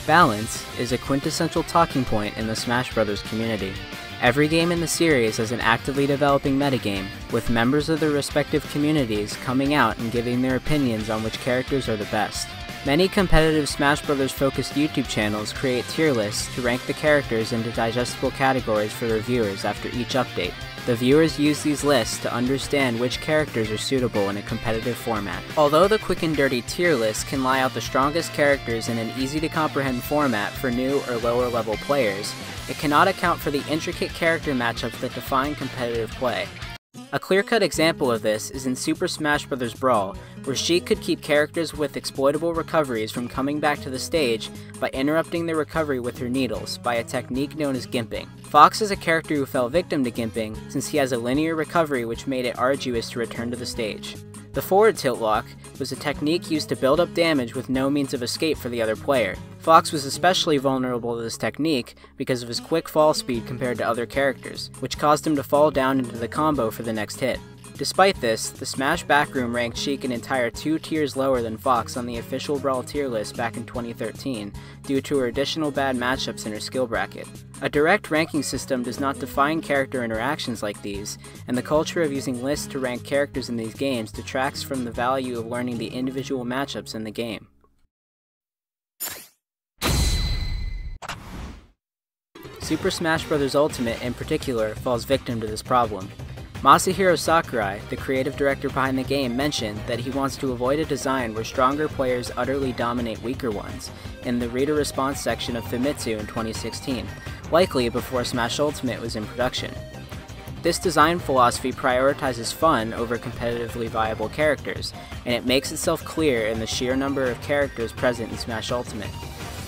Balance is a quintessential talking point in the Smash Bros. Community. Every game in the series is an actively developing metagame, with members of their respective communities coming out and giving their opinions on which characters are the best. Many competitive Smash Bros. Focused YouTube channels create tier lists to rank the characters into digestible categories for their viewers after each update. The viewers use these lists to understand which characters are suitable in a competitive format. Although the quick and dirty tier list can lie out the strongest characters in an easy-to-comprehend format for new or lower-level players, it cannot account for the intricate character matchups that define competitive play. A clear-cut example of this is in Super Smash Bros. Brawl, where Sheik could keep characters with exploitable recoveries from coming back to the stage by interrupting their recovery with her needles by a technique known as gimping. Fox is a character who fell victim to gimping since he has a linear recovery which made it arduous to return to the stage. The forward tilt lock was a technique used to build up damage with no means of escape for the other player. Fox was especially vulnerable to this technique because of his quick fall speed compared to other characters, which caused him to fall down into the combo for the next hit. Despite this, the Smash Backroom ranked Sheik an entire 2 tiers lower than Fox on the official Brawl tier list back in 2013 due to her additional bad matchups in her skill bracket. A direct ranking system does not define character interactions like these, and the culture of using lists to rank characters in these games detracts from the value of learning the individual matchups in the game. Super Smash Bros. Ultimate in particular falls victim to this problem. Masahiro Sakurai, the creative director behind the game, mentioned that he wants to avoid a design where stronger players utterly dominate weaker ones in the reader response section of Famitsu in 2016, likely before Smash Ultimate was in production. This design philosophy prioritizes fun over competitively viable characters, and it makes itself clear in the sheer number of characters present in Smash Ultimate.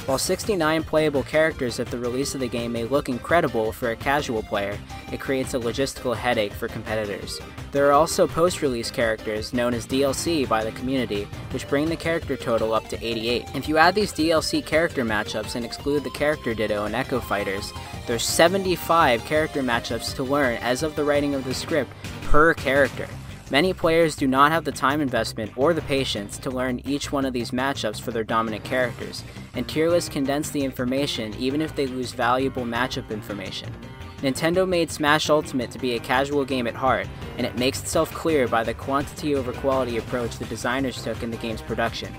While 69 playable characters at the release of the game may look incredible for a casual player, it creates a logistical headache for competitors. There are also post-release characters, known as DLC by the community, which bring the character total up to 88. If you add these DLC character matchups and exclude the Character Ditto and Echo Fighters, there's 75 character matchups to learn as of the writing of the script per character. Many players do not have the time investment or the patience to learn each one of these matchups for their dominant characters, and tier lists condense the information even if they lose valuable matchup information. Nintendo made Smash Ultimate to be a casual game at heart, and it makes itself clear by the quantity over quality approach the designers took in the game's production.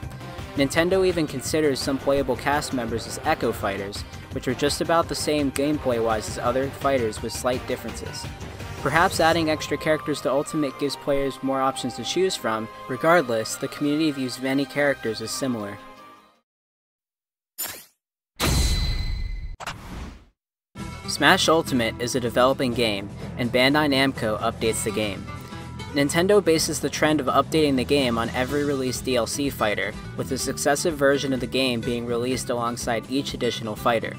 Nintendo even considers some playable cast members as Echo Fighters, which are just about the same gameplay-wise as other fighters with slight differences. Perhaps adding extra characters to Ultimate gives players more options to choose from. Regardless, the community views many characters as similar. Smash Ultimate is a developing game, and Bandai Namco updates the game. Nintendo bases the trend of updating the game on every released DLC fighter, with a successive version of the game being released alongside each additional fighter.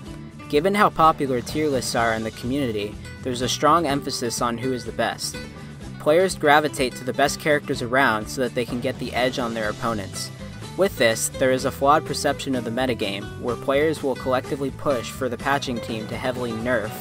Given how popular tier lists are in the community, there's a strong emphasis on who is the best. Players gravitate to the best characters around so that they can get the edge on their opponents. With this, there is a flawed perception of the metagame, where players will collectively push for the patching team to heavily nerf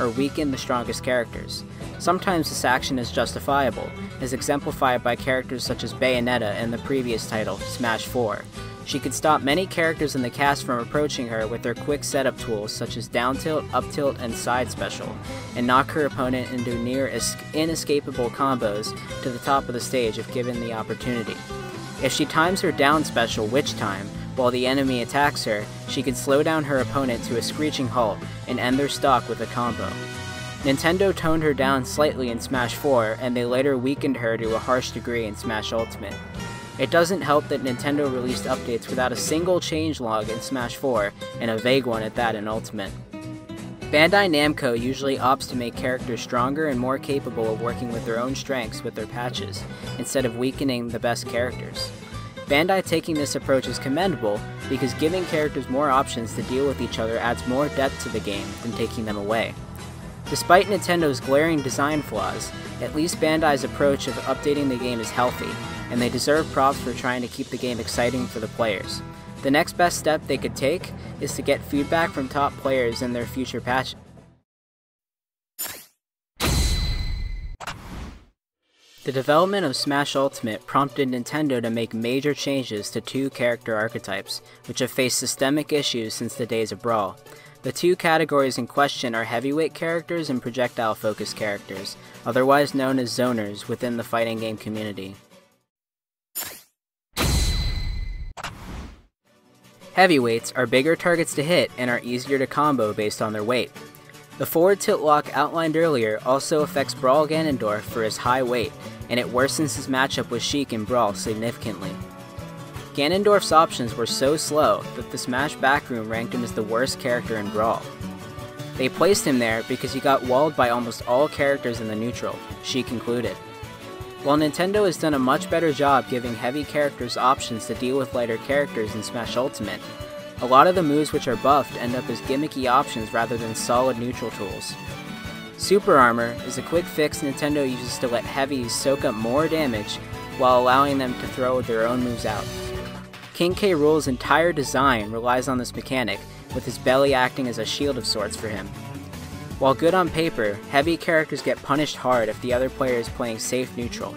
or weaken the strongest characters. Sometimes this action is justifiable, as exemplified by characters such as Bayonetta in the previous title, Smash 4. She could stop many characters in the cast from approaching her with her quick setup tools such as down tilt, up tilt, and side special, and knock her opponent into near inescapable combos to the top of the stage if given the opportunity. If she times her down special Witch Time while the enemy attacks her, she could slow down her opponent to a screeching halt and end their stock with a combo. Nintendo toned her down slightly in Smash 4, and they later weakened her to a harsh degree in Smash Ultimate. It doesn't help that Nintendo released updates without a single changelog in Smash 4, and a vague one at that in Ultimate. Bandai Namco usually opts to make characters stronger and more capable of working with their own strengths with their patches, instead of weakening the best characters. Bandai taking this approach is commendable because giving characters more options to deal with each other adds more depth to the game than taking them away. Despite Nintendo's glaring design flaws, at least Bandai's approach of updating the game is healthy, and they deserve props for trying to keep the game exciting for the players. The next best step they could take is to get feedback from top players in their future patches. The development of Smash Ultimate prompted Nintendo to make major changes to two character archetypes, which have faced systemic issues since the days of Brawl. The two categories in question are heavyweight characters and projectile-focused characters, otherwise known as zoners within the fighting game community. Heavyweights are bigger targets to hit and are easier to combo based on their weight. The forward tilt lock outlined earlier also affects Brawl Ganondorf for his high weight, and it worsens his matchup with Sheik in Brawl significantly. Ganondorf's options were so slow that the Smash backroom ranked him as the worst character in Brawl. They placed him there because he got walled by almost all characters in the neutral, Sheik included. While Nintendo has done a much better job giving heavy characters options to deal with lighter characters in Smash Ultimate, a lot of the moves which are buffed end up as gimmicky options rather than solid neutral tools. Super Armor is a quick fix Nintendo uses to let heavies soak up more damage while allowing them to throw their own moves out. King K. Rool's entire design relies on this mechanic, with his belly acting as a shield of sorts for him. While good on paper, heavy characters get punished hard if the other player is playing safe neutral.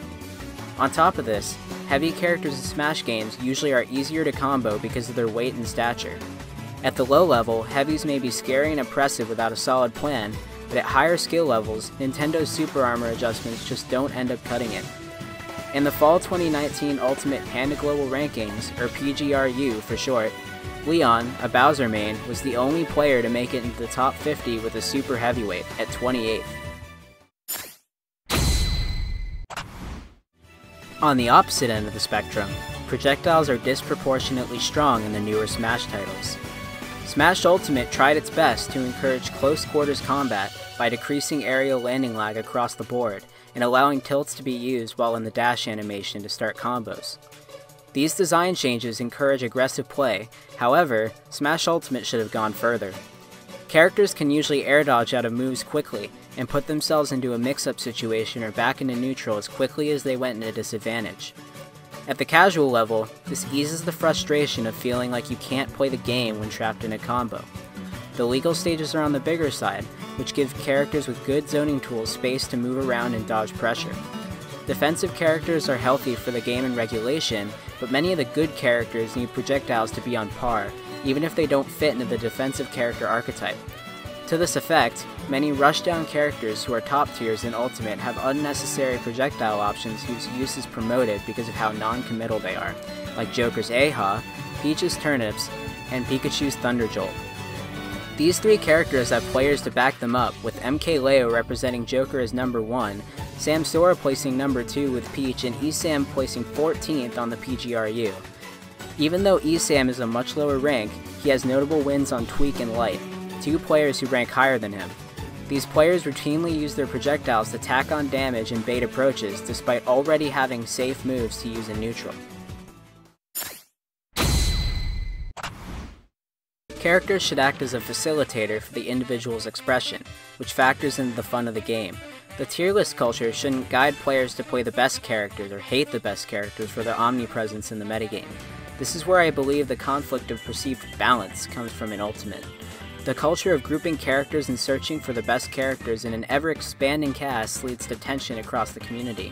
On top of this, heavy characters in Smash games usually are easier to combo because of their weight and stature. At the low level, heavies may be scary and oppressive without a solid plan, but at higher skill levels, Nintendo's Super Armor adjustments just don't end up cutting it. In the Fall 2019 Ultimate Panda Global Rankings, or PGRU for short, Leon, a Bowser main, was the only player to make it into the top 50 with a super heavyweight at 28th. On the opposite end of the spectrum, projectiles are disproportionately strong in the newer Smash titles. Smash Ultimate tried its best to encourage close quarters combat by decreasing aerial landing lag across the board and allowing tilts to be used while in the dash animation to start combos. These design changes encourage aggressive play, however, Smash Ultimate should have gone further. Characters can usually air dodge out of moves quickly and put themselves into a mix-up situation or back into neutral as quickly as they went into disadvantage. At the casual level, this eases the frustration of feeling like you can't play the game when trapped in a combo. The legal stages are on the bigger side, which give characters with good zoning tools space to move around and dodge pressure. Defensive characters are healthy for the game in regulation, but many of the good characters need projectiles to be on par, even if they don't fit into the defensive character archetype. To this effect, many rushdown characters who are top tiers in Ultimate have unnecessary projectile options whose use is promoted because of how non-committal they are, like Joker's Aha, Peach's Turnips, and Pikachu's Thunder Jolt. These three characters have players to back them up, with MKLeo representing Joker as number 1, Sam Sora placing number 2 with Peach, and Esam placing 14th on the PGRU. Even though Esam is a much lower rank, he has notable wins on Tweak and Light, two players who rank higher than him. These players routinely use their projectiles to tack on damage and bait approaches, despite already having safe moves to use in neutral. Characters should act as a facilitator for the individual's expression, which factors into the fun of the game. The tier list culture shouldn't guide players to play the best characters or hate the best characters for their omnipresence in the metagame. This is where I believe the conflict of perceived balance comes from in Ultimate. The culture of grouping characters and searching for the best characters in an ever-expanding cast leads to tension across the community.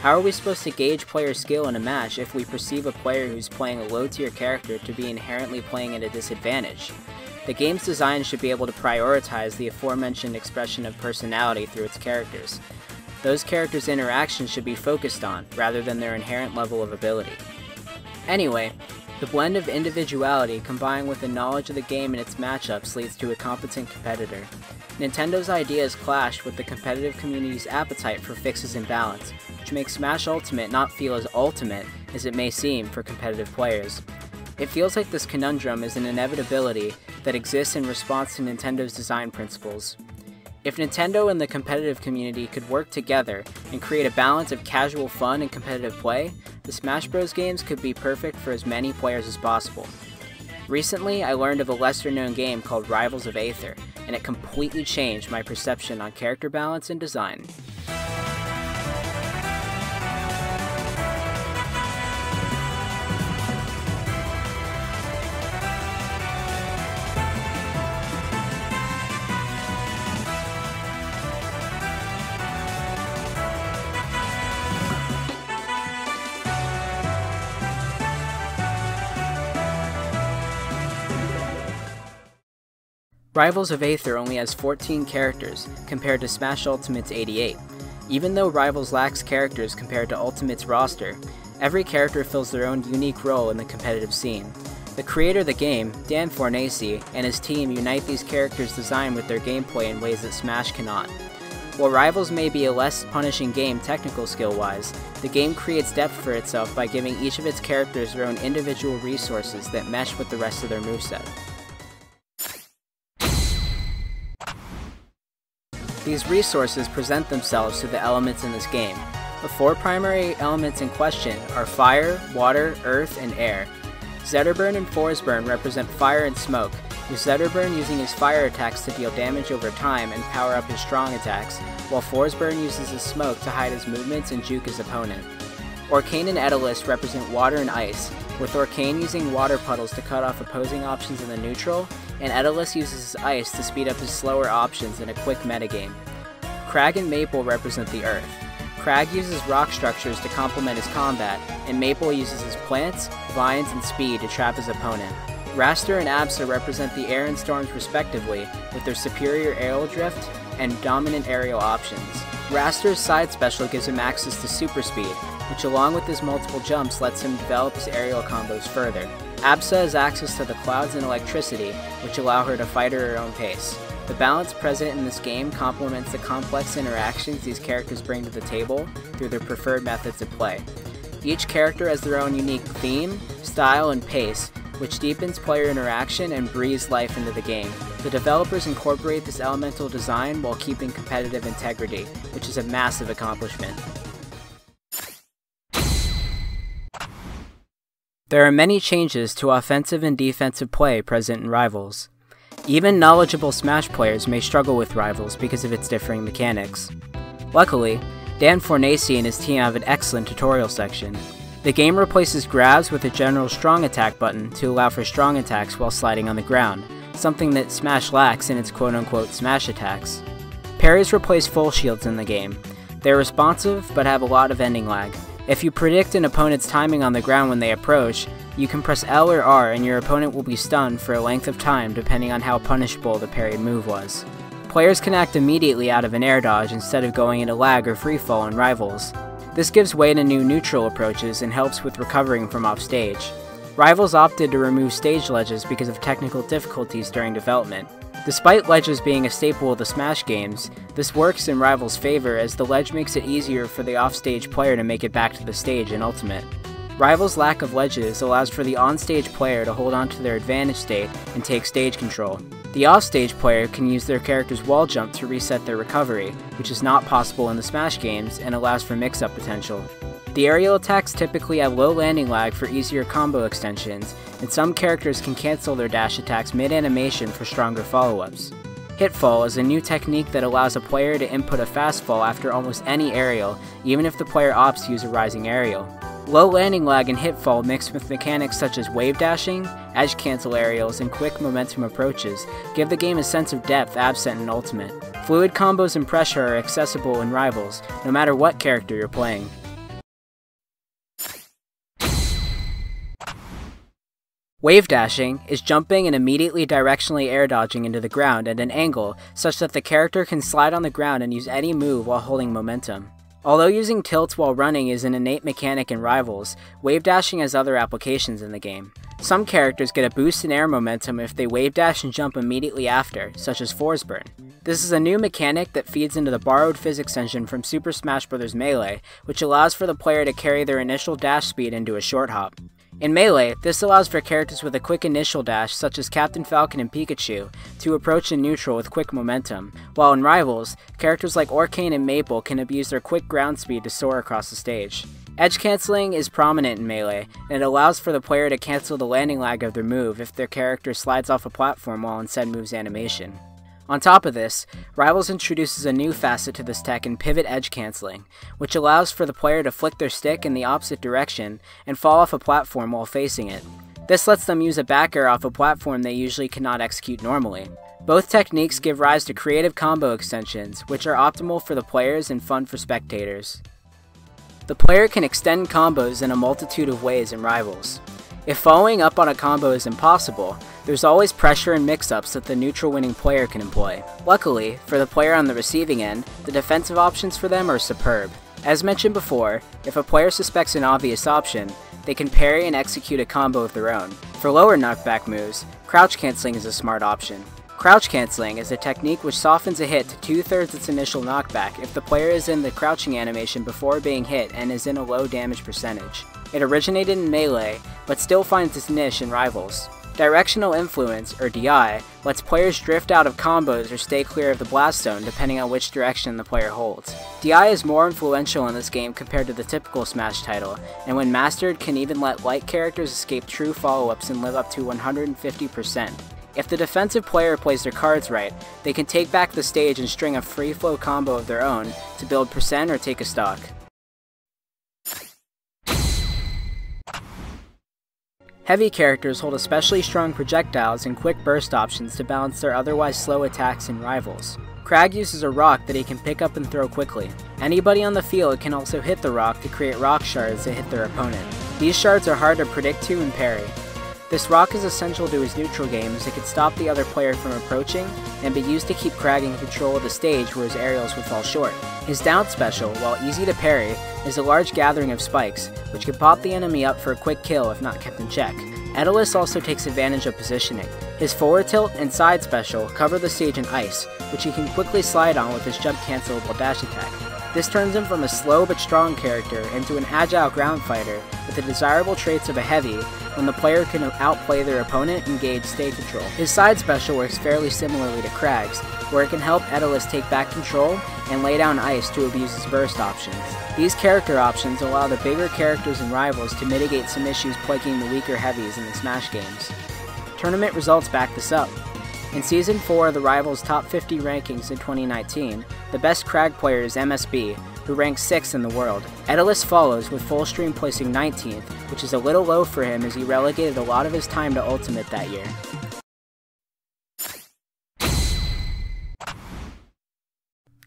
How are we supposed to gauge player skill in a match if we perceive a player who's playing a low-tier character to be inherently playing at a disadvantage? The game's design should be able to prioritize the aforementioned expression of personality through its characters. Those characters' interactions should be focused on, rather than their inherent level of ability. Anyway, the blend of individuality combined with the knowledge of the game and its matchups leads to a competent competitor. Nintendo's ideas clash with the competitive community's appetite for fixes and balance, which makes Smash Ultimate not feel as ultimate as it may seem for competitive players. It feels like this conundrum is an inevitability that exists in response to Nintendo's design principles. If Nintendo and the competitive community could work together and create a balance of casual fun and competitive play, the Smash Bros. Games could be perfect for as many players as possible. Recently, I learned of a lesser-known game called Rivals of Aether, and it completely changed my perception on character balance and design. Rivals of Aether only has 14 characters, compared to Smash Ultimate's 88. Even though Rivals lacks characters compared to Ultimate's roster, every character fills their own unique role in the competitive scene. The creator of the game, Dan Fornace, and his team unite these characters' design with their gameplay in ways that Smash cannot. While Rivals may be a less punishing game technical skill-wise, the game creates depth for itself by giving each of its characters their own individual resources that mesh with the rest of their moveset. These resources present themselves to the elements in this game. The 4 primary elements in question are Fire, Water, Earth, and Air. Zetterburn and Forsburn represent Fire and Smoke, with Zetterburn using his fire attacks to deal damage over time and power up his strong attacks, while Forsburn uses his smoke to hide his movements and juke his opponent. Orcane and Edelist represent Water and Ice, with Orcane using water puddles to cut off opposing options in the neutral, and Edelist uses his ice to speed up his slower options in a quick metagame. Crag and Maple represent the Earth. Crag uses rock structures to complement his combat, and Maple uses his plants, vines, and speed to trap his opponent. Raster and Absa represent the Air and Storms respectively, with their superior aerial drift and dominant aerial options. Raster's side special gives him access to super speed, which along with his multiple jumps lets him develop his aerial combos further. Absa has access to the clouds and electricity, which allow her to fight at her own pace. The balance present in this game complements the complex interactions these characters bring to the table through their preferred methods of play. Each character has their own unique theme, style, and pace, which deepens player interaction and breathes life into the game. The developers incorporate this elemental design while keeping competitive integrity, which is a massive accomplishment. There are many changes to offensive and defensive play present in Rivals. Even knowledgeable Smash players may struggle with Rivals because of its differing mechanics. Luckily, Dan Fornace and his team have an excellent tutorial section. The game replaces grabs with a general strong attack button to allow for strong attacks while sliding on the ground, something that Smash lacks in its quote-unquote Smash attacks. Parries replace full shields in the game. They're responsive, but have a lot of ending lag. If you predict an opponent's timing on the ground when they approach, you can press L or R and your opponent will be stunned for a length of time depending on how punishable the parried move was. Players can act immediately out of an air dodge instead of going into lag or freefall in Rivals. This gives way to new neutral approaches and helps with recovering from offstage. Rivals opted to remove stage ledges because of technical difficulties during development. Despite ledges being a staple of the Smash games, this works in Rivals' favor as the ledge makes it easier for the offstage player to make it back to the stage in Ultimate. Rivals' lack of ledges allows for the onstage player to hold on to their advantage state and take stage control. The offstage player can use their character's wall jump to reset their recovery, which is not possible in the Smash games and allows for mix-up potential. The aerial attacks typically have low landing lag for easier combo extensions, and some characters can cancel their dash attacks mid-animation for stronger follow-ups. Hitfall is a new technique that allows a player to input a fast fall after almost any aerial, even if the player opts to use a rising aerial. Low landing lag and hitfall mixed with mechanics such as wave dashing, edge cancel aerials, and quick momentum approaches give the game a sense of depth absent in Ultimate. Fluid combos and pressure are accessible in Rivals, no matter what character you're playing. Wave dashing is jumping and immediately directionally air dodging into the ground at an angle such that the character can slide on the ground and use any move while holding momentum. Although using tilts while running is an innate mechanic in Rivals, wave dashing has other applications in the game. Some characters get a boost in air momentum if they wave dash and jump immediately after, such as Forsburn. This is a new mechanic that feeds into the borrowed physics engine from Super Smash Bros. Melee, which allows for the player to carry their initial dash speed into a short hop. In Melee, this allows for characters with a quick initial dash, such as Captain Falcon and Pikachu, to approach in neutral with quick momentum, while in Rivals, characters like Orcane and Maple can abuse their quick ground speed to soar across the stage. Edge canceling is prominent in Melee, and it allows for the player to cancel the landing lag of their move if their character slides off a platform while in said move's animation. On top of this, Rivals introduces a new facet to this tech in pivot edge canceling, which allows for the player to flick their stick in the opposite direction and fall off a platform while facing it. This lets them use a back air off a platform they usually cannot execute normally. Both techniques give rise to creative combo extensions, which are optimal for the players and fun for spectators. The player can extend combos in a multitude of ways in Rivals. If following up on a combo is impossible, there's always pressure and mix-ups that the neutral winning player can employ. Luckily, for the player on the receiving end, the defensive options for them are superb. As mentioned before, if a player suspects an obvious option, they can parry and execute a combo of their own. For lower knockback moves, crouch canceling is a smart option. Crouch canceling is a technique which softens a hit to 2/3 its initial knockback if the player is in the crouching animation before being hit and is in a low damage percentage. It originated in Melee, but still finds its niche in Rivals. Directional Influence, or DI, lets players drift out of combos or stay clear of the blast zone depending on which direction the player holds. DI is more influential in this game compared to the typical Smash title, and when mastered can even let light characters escape true follow-ups and live up to 150%. If the defensive player plays their cards right, they can take back the stage and string a free flow combo of their own to build percent or take a stock. Heavy characters hold especially strong projectiles and quick burst options to balance their otherwise slow attacks in Rivals. Crag uses a rock that he can pick up and throw quickly. Anybody on the field can also hit the rock to create rock shards that hit their opponent. These shards are hard to predict to and parry. This rock is essential to his neutral game as it can stop the other player from approaching and be used to keep Crag in control of the stage where his aerials would fall short. His down special, while easy to parry, is a large gathering of spikes, which can pop the enemy up for a quick kill if not kept in check. Aether also takes advantage of positioning. His forward tilt and side special cover the stage in ice, which he can quickly slide on with his jump cancelable dash attack. This turns him from a slow but strong character into an agile ground fighter with the desirable traits of a heavy when the player can outplay their opponent and gauge stage control. His side special works fairly similarly to Crag's, where it can help Aether take back control and lay down ice to abuse his burst options. These character options allow the bigger characters in Rivals to mitigate some issues plaguing the weaker heavies in the Smash games. Tournament results back this up. In Season 4 of the Rivals Top 50 rankings in 2019, the best Crag player is MSB, who ranks 6th in the world. Aether follows, with Fullstream placing 19th, which is a little low for him as he relegated a lot of his time to Ultimate that year.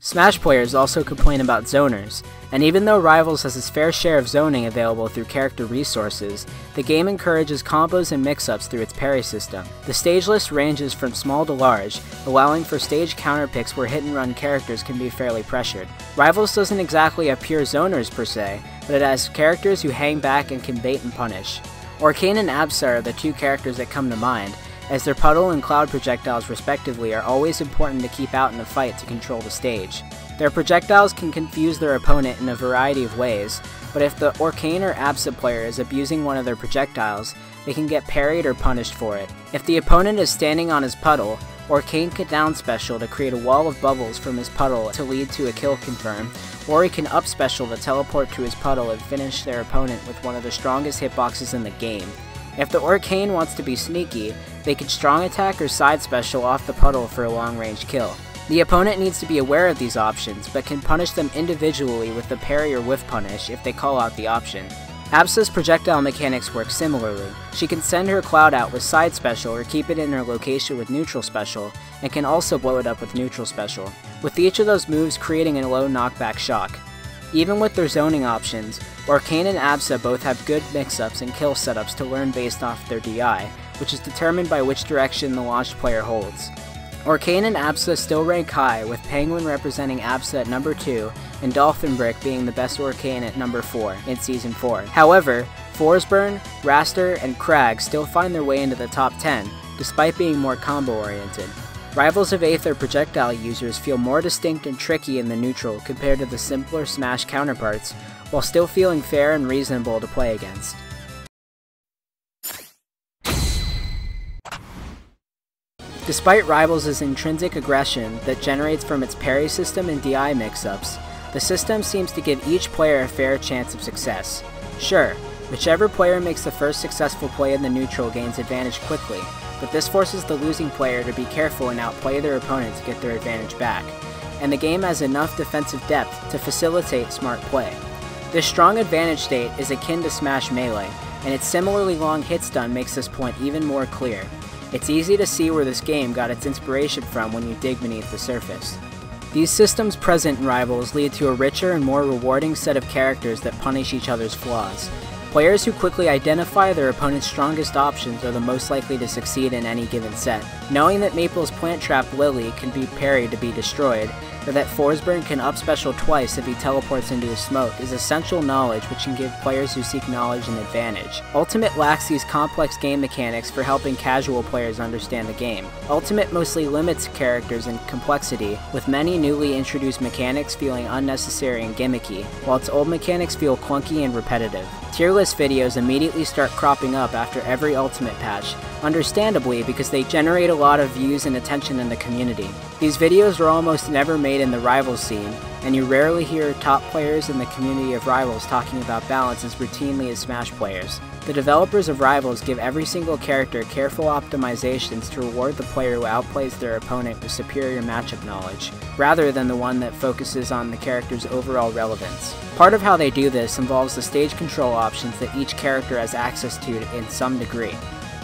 Smash players also complain about zoners, and even though Rivals has its fair share of zoning available through character resources, the game encourages combos and mix-ups through its parry system. The stage list ranges from small to large, allowing for stage counterpicks where hit-and-run characters can be fairly pressured. Rivals doesn't exactly have pure zoners per se, but it has characters who hang back and can bait and punish. Arcane and Absa are the two characters that come to mind, as their puddle and cloud projectiles respectively are always important to keep out in a fight to control the stage. Their projectiles can confuse their opponent in a variety of ways, but if the Arcane or Absa player is abusing one of their projectiles, they can get parried or punished for it. If the opponent is standing on his puddle, Arcane can down special to create a wall of bubbles from his puddle to lead to a kill confirm, or he can up special to teleport to his puddle and finish their opponent with one of the strongest hitboxes in the game. If the Arcane wants to be sneaky, they can strong attack or side special off the puddle for a long range kill. The opponent needs to be aware of these options, but can punish them individually with the parry or whiff punish if they call out the option. Absa's projectile mechanics work similarly. She can send her cloud out with side special or keep it in her location with neutral special, and can also blow it up with neutral special, with each of those moves creating a low knockback shock. Even with their zoning options, Arcane and Absa both have good mix-ups and kill setups to learn based off their DI, which is determined by which direction the launched player holds. Arcane and Absa still rank high, with Penguin representing Absa at number 2 and Dolphin Brick being the best Arcane at number 4 in Season 4. However, Forsburn, Raster, and Crag still find their way into the top 10, despite being more combo-oriented. Rivals of Aether projectile users feel more distinct and tricky in the neutral compared to the simpler Smash counterparts, while still feeling fair and reasonable to play against. Despite Rivals' intrinsic aggression that generates from its parry system and DI mix-ups, the system seems to give each player a fair chance of success. Sure, whichever player makes the first successful play in the neutral gains advantage quickly, but this forces the losing player to be careful and outplay their opponent to get their advantage back, and the game has enough defensive depth to facilitate smart play. This strong advantage state is akin to Smash Melee, and its similarly long hit stun makes this point even more clear. It's easy to see where this game got its inspiration from when you dig beneath the surface. These systems present in Rivals lead to a richer and more rewarding set of characters that punish each other's flaws. Players who quickly identify their opponent's strongest options are the most likely to succeed in any given set. Knowing that Maple's Plant Trap Lily can be parried to be destroyed, or that Forsburn can up special twice if he teleports into a smoke is essential knowledge which can give players who seek knowledge an advantage. Ultimate lacks these complex game mechanics for helping casual players understand the game. Ultimate mostly limits characters and complexity, with many newly introduced mechanics feeling unnecessary and gimmicky, while its old mechanics feel clunky and repetitive. Tier list videos immediately start cropping up after every Ultimate patch, understandably because they generate a lot of views and attention in the community. These videos are almost never made in the Rivals scene, and you rarely hear top players in the community of Rivals talking about balance as routinely as Smash players. The developers of Rivals give every single character careful optimizations to reward the player who outplays their opponent with superior matchup knowledge, rather than the one that focuses on the character's overall relevance. Part of how they do this involves the stage control options that each character has access to in some degree.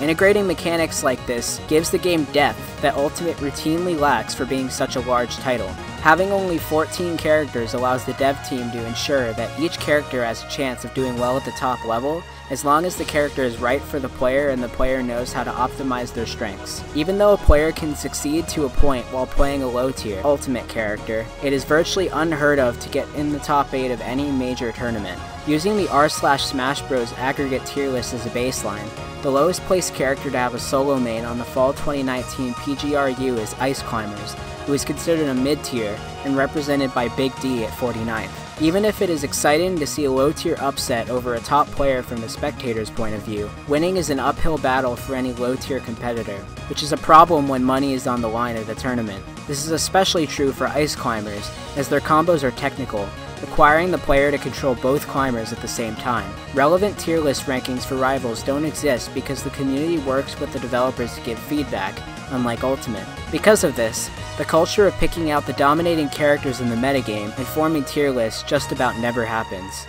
Integrating mechanics like this gives the game depth that Ultimate routinely lacks for being such a large title. Having only 14 characters allows the dev team to ensure that each character has a chance of doing well at the top level, as long as the character is right for the player and the player knows how to optimize their strengths. Even though a player can succeed to a point while playing a low-tier Ultimate character, it is virtually unheard of to get in the top 8 of any major tournament. Using the r/Smash Bros aggregate tier list as a baseline, the lowest placed character to have a solo main on the Fall 2019 PGRU is Ice Climbers, who is considered a mid-tier and represented by Big D at 49th. Even if it is exciting to see a low-tier upset over a top player from the spectator's point of view, winning is an uphill battle for any low-tier competitor, which is a problem when money is on the line at a tournament. This is especially true for Ice Climbers, as their combos are technical, requiring the player to control both climbers at the same time. Relevant tier list rankings for Rivals don't exist because the community works with the developers to give feedback, unlike Ultimate. Because of this, the culture of picking out the dominating characters in the metagame and forming tier lists just about never happens.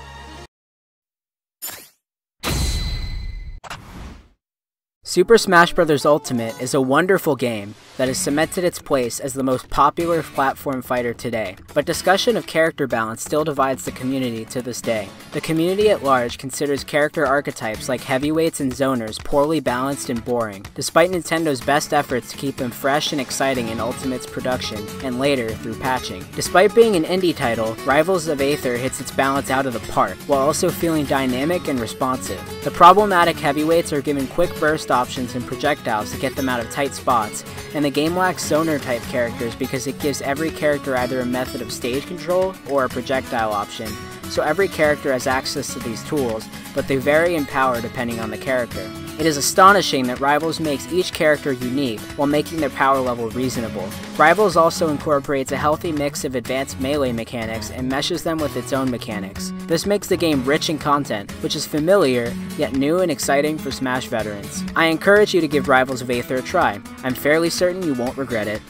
Super Smash Bros. Ultimate is a wonderful game that has cemented its place as the most popular platform fighter today, but discussion of character balance still divides the community to this day. The community at large considers character archetypes like heavyweights and zoners poorly balanced and boring, despite Nintendo's best efforts to keep them fresh and exciting in Ultimate's production, and later through patching. Despite being an indie title, Rivals of Aether hits its balance out of the park, while also feeling dynamic and responsive. The problematic heavyweights are given quick burst options and projectiles to get them out of tight spots, and the game lacks zoner type characters because it gives every character either a method of stage control or a projectile option, so every character has access to these tools, but they vary in power depending on the character. It is astonishing that Rivals makes each character unique while making their power level reasonable. Rivals also incorporates a healthy mix of advanced melee mechanics and meshes them with its own mechanics. This makes the game rich in content, which is familiar, yet new and exciting for Smash veterans. I encourage you to give Rivals of Aether a try. I'm fairly certain you won't regret it.